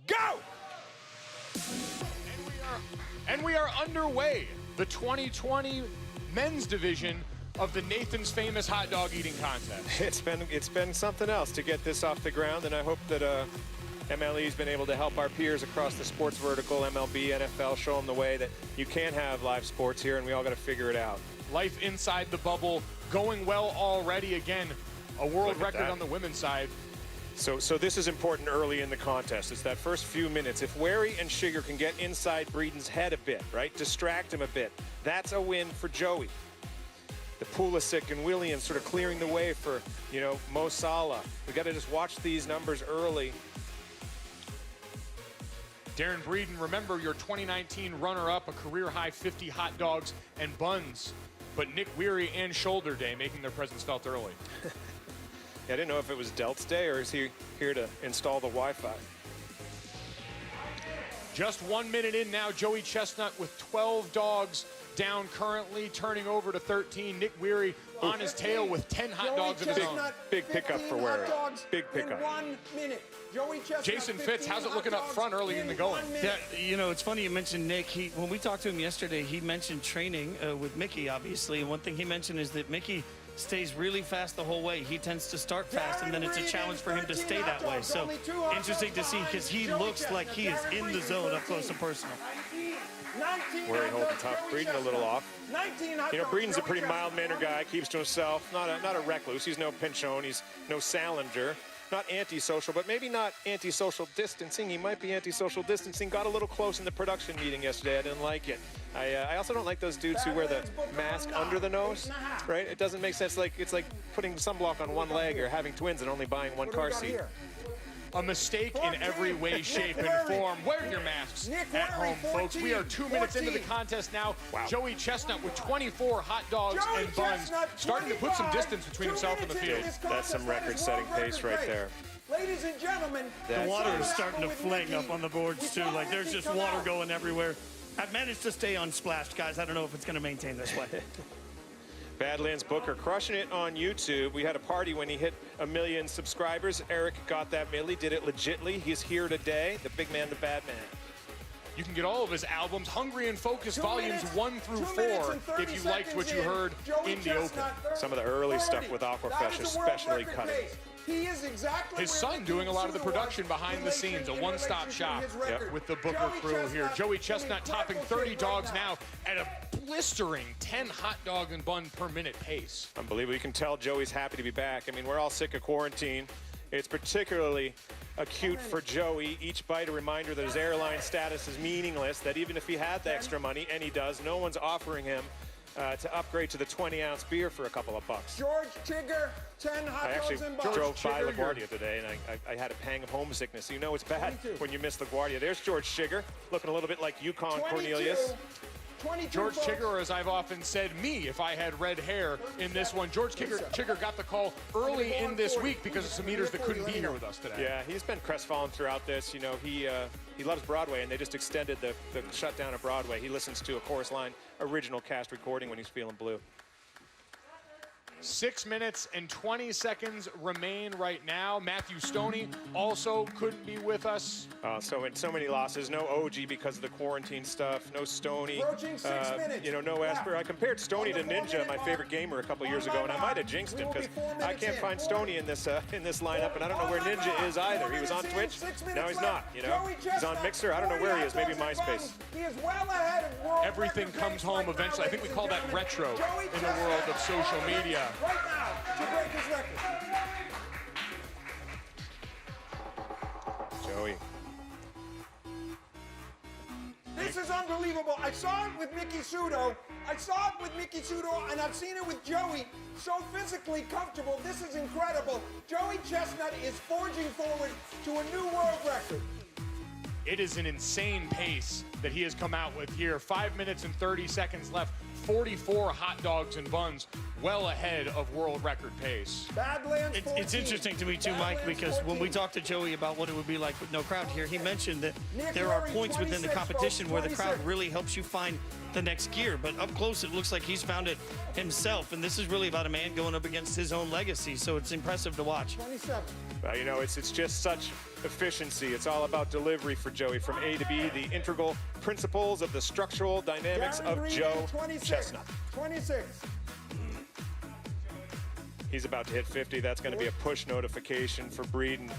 go! And we are underway. The 2020 men's division of the Nathan's Famous Hot Dog Eating Contest. It's been something else to get this off the ground, and I hope that MLE's been able to help our peers across the sports vertical, MLB, NFL, show them the way that you can have live sports here, and we all got to figure it out. Life inside the bubble going well already. Again, a world record on the women's side. So this is important early in the contest. It's that first few minutes. If Wary and Shiger can get inside Breeden's head a bit, right, distract him a bit, that's a win for Joey. The Pulisic and Williams sort of clearing the way for, you know, Mo Salah. We got to just watch these numbers early. Darren Breeden, remember your 2019 runner-up, a career-high 50 hot dogs and buns. But Nick Weary and Shoulder Day making their presence felt early. Yeah, I didn't know if it was Delt's Day or is he here to install the Wi-Fi. Just 1 minute in now, Joey Chestnut with 12 dogs down currently, turning over to 13. Nick Weary on his tail with 10 hot dogs of his own. Big pickup for Weary. Big pickup. 1 minute. Joey Chestnut, Jason Fitz, how's it looking up front early in the going? Yeah, you know, it's funny you mentioned Nick. When we talked to him yesterday, he mentioned training with Mickey, obviously. And one thing he mentioned is that Mickey stays really fast the whole way. He tends to start fast, and then it's a challenge for him to stay that way. So interesting to see, because he looks like he is in the zone up close and personal. Weary holding tough. Breeden a little off. You know, Breeden's a pretty mild-mannered guy, keeps to himself, not a recluse. He's no Pinchon, he's no Salinger. Not antisocial, but maybe not antisocial distancing. He might be antisocial distancing. Got a little close in the production meeting yesterday. I didn't like it. I also don't like those dudes who wear the mask under the nose, right? It doesn't make sense. It's like putting sunblock on one leg or having twins and only buying one car seat. A mistake in every way, shape, and form. Wear your masks at home, folks. We are 2 minutes into the contest now. Wow. Joey Chestnut with 24 hot dogs and buns, starting to put some distance between himself and the field. That's some record-setting pace right there. Ladies and gentlemen, the water is starting to fling up on the boards, too. Like, there's just water going everywhere. I've managed to stay unsplashed, guys. I don't know if it's going to maintain this way. Badlands Booker crushing it on YouTube. We had a party when he hit 1 million subscribers. Eric got that milli, did it legitly. He's here today, the big man, the bad man. You can get all of his albums, Hungry and Focused, volumes 1 through 4, if you liked what you heard in the open. Some of the early stuff with Aquafresh, especially cutting. He is exactly his son doing a lot of the production behind the scenes, a one-stop shop with the Booker crew here. Joey Chestnut topping 30 dogs now at a blistering 10 hot dog and bun per minute pace. Unbelievable. You can tell Joey's happy to be back. I mean, we're all sick of quarantine. It's particularly acute for Joey. Each bite a reminder that his airline status is meaningless, that even if he had the extra money, and he does, no one's offering him to upgrade to the 20-ounce beer for a couple of bucks. George Chigger, 10 hot dogs and buns. I actually drove by LaGuardia today, and I had a pang of homesickness. So you know it's bad when you miss LaGuardia. There's George Chigger, looking a little bit like Yukon Cornelius. George Chigger, or as I've often said, me, if I had red hair in this one. George Chigger got the call early in this week because of some eaters that couldn't be here with us today. Yeah, he's been crestfallen throughout this. You know, he loves Broadway, and they just extended the shutdown of Broadway. He listens to a Chorus Line original cast recording when he's feeling blue. 6 minutes and 20 seconds remain right now. Matthew Stoney also couldn't be with us. So many losses. No OG because of the quarantine stuff. No Stoney. You know, no Esper. I compared Stoney to Ninja, my favorite gamer, a couple years ago, and I might have jinxed him because I can't find Stoney in this lineup, and I don't know where Ninja is either. He was on Twitch. Now he's not. You know, he's on Mixer. I don't know where he is. Maybe MySpace. He is well ahead of world Everything comes home eventually. I think we call that retro in the world of social media. Right now to break his record. Joey. This is unbelievable. I saw it with Mickey Sudo. And I've seen it with Joey. So physically comfortable. This is incredible. Joey Chestnut is forging forward to a new world record. It is an insane pace that he has come out with here. 5 minutes and 30 seconds left. 44 hot dogs and buns well ahead of world record pace. Badlands 14. It's interesting to me too, Mike, Badlands because 14. when we talked to Joey about what it would be like with no crowd here, he mentioned that Nick there are Murray, points within the 26, competition where the crowd 26. really helps you find the next gear. But up close, it looks like he's found it himself. And this is really about a man going up against his own legacy. So it's impressive to watch. 27. You know, it's just such efficiency. It's all about delivery for Joey from A to B, the integral principles of the structural dynamics Darren of Reed, Joe 26. Chestnut. 26. He's about to hit 50. That's going to be a push notification for Breeden.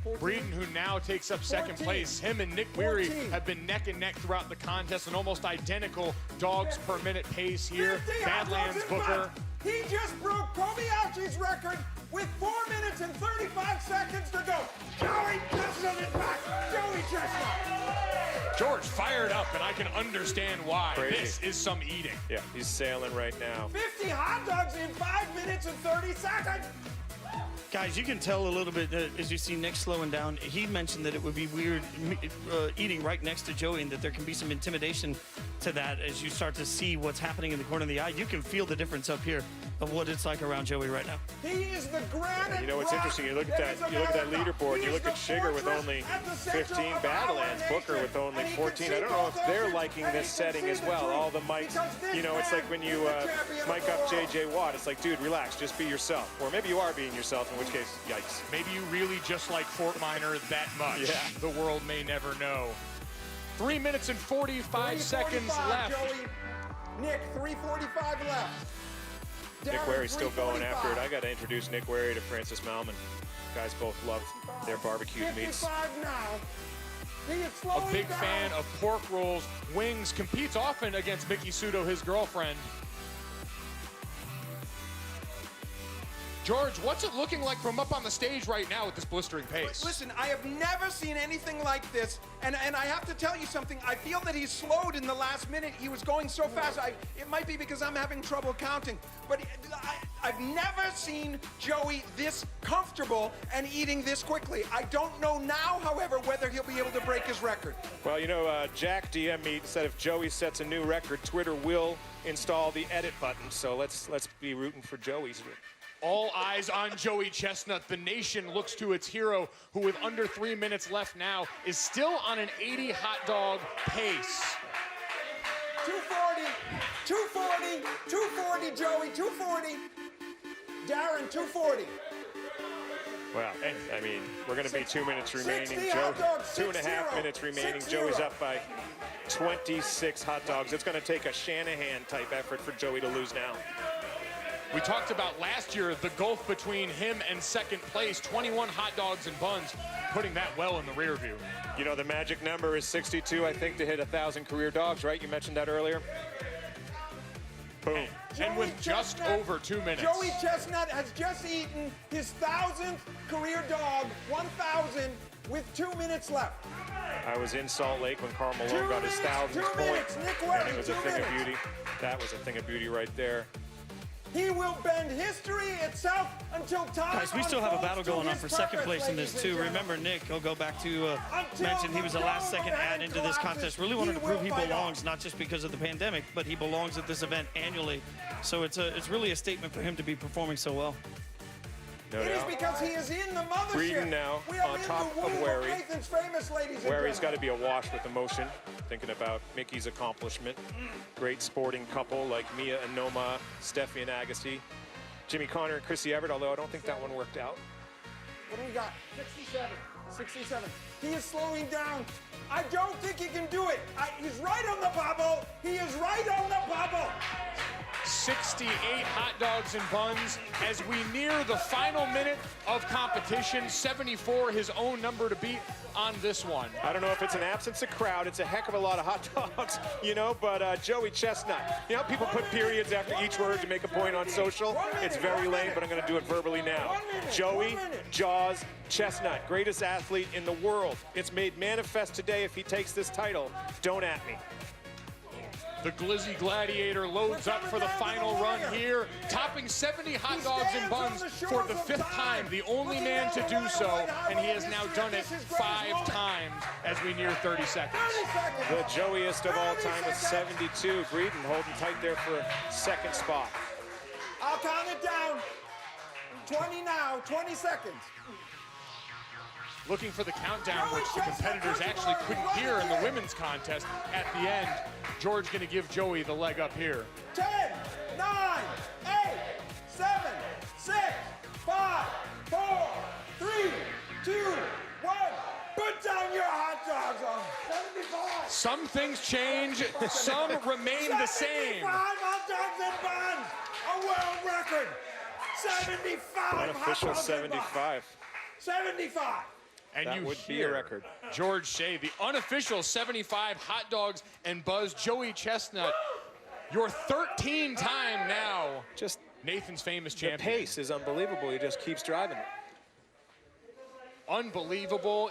14. Breeden, who now takes up second 14. place. Him and Nick Weary 14. have been neck and neck throughout the contest, an almost identical dogs per minute pace here. 50 Badlands hot dogs in Booker. front. He just broke Kobayashi's record with 4 minutes and 35 seconds to go. Joey Chestnut is back. Joey Chestnut. George fired up, and I can understand why. Crazy. This is some eating. Yeah, he's sailing right now. 50 hot dogs in 5 minutes and 30 seconds. Guys, you can tell a little bit as you see Nick slowing down. He mentioned that it would be weird eating right next to Joey and that there can be some intimidation to that as you start to see what's happening in the corner of the eye. You can feel the difference up here of what it's like around Joey right now. He is the granite. You know what's rock interesting? You look at that that. is You look at that America. leaderboard. He You is look at the Shiger with fortress only at the center 15. of Badlands our Booker with nation. only And he can 14. see I don't know if both they're oceans, liking and this he can setting see as the well. truth. All the mics. Because this You know, it's man like when is you the champion mic of the up world. J.J. Watt. It's like, dude, relax. Just be yourself. Or maybe you are being yourself, in which case, yikes. Maybe you really just like Fort Minor that much. Yeah. The world may never know. 3 minutes and 45 seconds 3:45, left. Joey. Nick, 3:45 left. Nick Darren, Wary's still going after it. 3:45. I got to introduce Nick Wary to Francis Malman. Guys both love their barbecued meats. 55 now. He is A slowing big down. fan of pork rolls, wings, competes often against Mickey Sudo, his girlfriend. George, what's it looking like from up on the stage right now with this blistering pace? Listen, I have never seen anything like this, and I have to tell you something. I feel that he's slowed in the last minute. He was going so fast. It might be because I'm having trouble counting, but I've never seen Joey this comfortable and eating this quickly. I don't know now, however, whether he'll be able to break his record. Well, you know, Jack DM me said if Joey sets a new record, Twitter will install the edit button. So let's be rooting for Joey's. All eyes on Joey Chestnut. The nation looks to its hero, who with under 3 minutes left now is still on an 80 hot dog pace. 240, 240, 240, Joey, 240. Darren, 240. Well, I mean, we're going to be 2 minutes remaining. 60 Joe, hot dogs, 2.5 minutes 6-0. remaining. 6-0. Joey's up by 26 hot dogs. It's going to take a Shanahan-type effort for Joey to lose now. We talked about last year the gulf between him and second place, 21 hot dogs and buns, putting that well in the rear view. You know, the magic number is 62, I think, to hit 1,000 career dogs, right? You mentioned that earlier. Boom. And with just over 2 minutes. Joey Chestnut has just eaten his 1,000th career dog, 1,000, with 2 minutes left. I was in Salt Lake when Karl 2 Malone got his minutes, 1,000th 2 point, minutes, Nick and Wary, it was 2 a thing minutes. of beauty. That was a thing of beauty right there. He will bend history itself until time. Guys, we still have a unfolds battle to going on his for second purpose, place in this ladies too. and gentlemen. Remember, Nick, he'll go back to Until mention he was a the last second overhead add into this collapses, contest. Really wanted to prove he will fight belongs, on. not just because of the pandemic, but he belongs at this event annually. So it's really a statement for him to be performing so well. No It is doubt. because he is in the mothership. Breeden now we are on in top the of womb Wary. Nathan's famous, ladies and Wary's got gentlemen. to be awash with emotion, thinking about Mickey's accomplishment. Great sporting couple like Mia and Noma, Steffi and Agassi. Jimmy Connor and Chrissy Everett, although I don't think that one worked out. What do we got? 67. 67. He is slowing down. I don't think he can do it. He's right on the bubble. He is right on the bubble. 68 hot dogs and buns as we near the final minute of competition. 74, his own number to beat on this one. I don't know if it's an absence of crowd. It's a heck of a lot of hot dogs, you know, but Joey Chestnut. You know, people put periods after each word to make a point on social. It's very lame, but I'm going to do it verbally now. Joey Jaws Chestnut, greatest athlete in the world. It's made manifest today if he takes this title. Don't at me. The Glizzy Gladiator loads up for the final run here, topping 70 hot dogs and buns for the 5th time, the only man to do so, and he has now done it 5 times as we near 30 seconds. The Joeyest of all time with 72. Breeden holding tight there for a 2nd spot. I'll count it down. 20 now, 20 seconds. Looking for the countdown, which the competitors actually couldn't hear in the women's contest. At the end, George going to give Joey the leg up here. 10, 9, 8, 7, 6, 5, 4, 3, 2, 1. Put down your hot dogs on 75. Some things change, some remain the same. 75 hot dogs and buns. A world record. 75 Unofficial hot dogs 75. 75. And That you would hear be a record. George say the unofficial 75 hot dogs and buzz. Joey Chestnut, your 13th time now. Just Nathan's famous the champion. pace is unbelievable. He just keeps driving it. Unbelievable.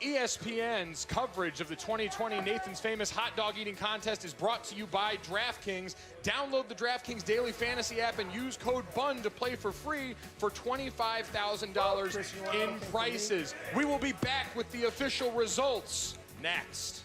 ESPN's coverage of the 2020 Nathan's Famous Hot Dog Eating Contest is brought to you by DraftKings. Download the DraftKings Daily Fantasy app and use code BUN to play for free for $25,000 in prizes. We will be back with the official results next.